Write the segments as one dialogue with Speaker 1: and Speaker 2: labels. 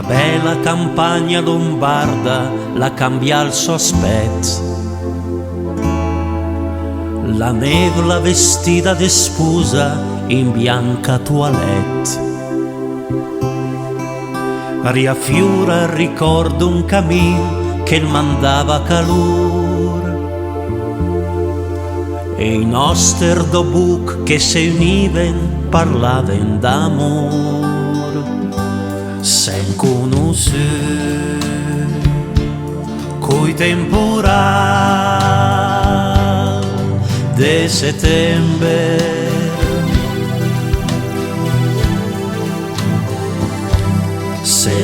Speaker 1: bella campagna lombarda la cambia il sospetto. La nevola vestita de spusa in bianca toilette. Riaffiora il ricordo un cammin che mandava calor e i nostri dobuc che si univen parlaven d'amor. Sen conosciuto coi temporali de settembre.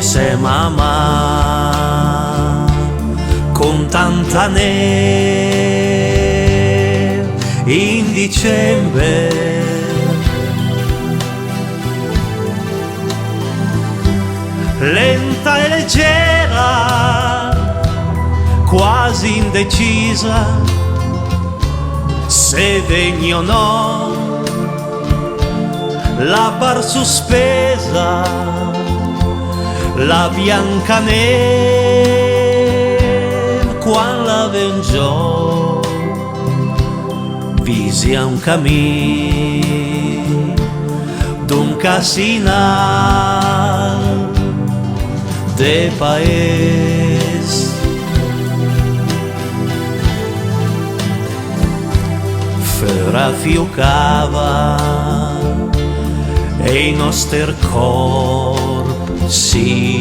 Speaker 1: Se mamma con tanta neve in dicembre, lenta e leggera, quasi indecisa, se vegni o no, la bar sospesa, la bianca neve quando la vengiò, visi a un cammin d'un casinal de paese. Fera fiucava e i nostri corpi s'infus.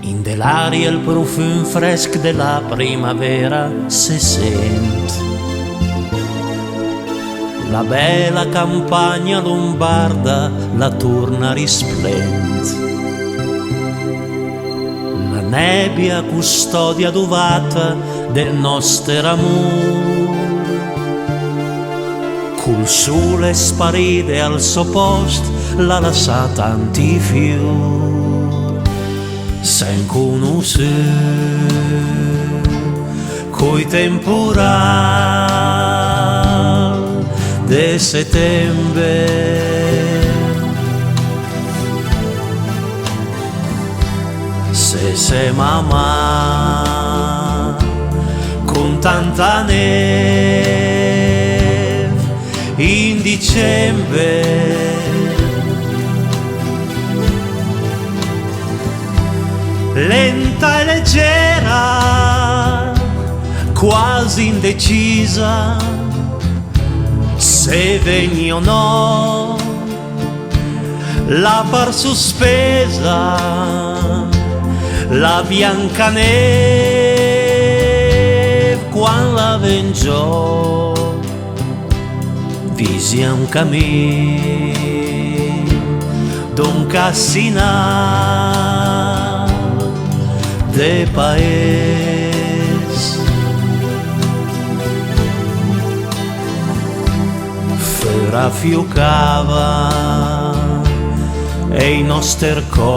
Speaker 1: In dell'aria il profum fresc della primavera se sent. La bella campagna lombarda la torna risplende. La nebbia custodia dovata del nostro amore, col sole sparide al suo posto l'ha lasciata antifior. Sen conosciuto coi temporali de settembre. Se mamma con tanta neve in dicembre, lenta e leggera, quasi indecisa, se vegni o no, la bar sospesa, la bianca neve quando la vengiò, visi a un cammin d'un casinal de paese. Fera fiucava e i nostri corpi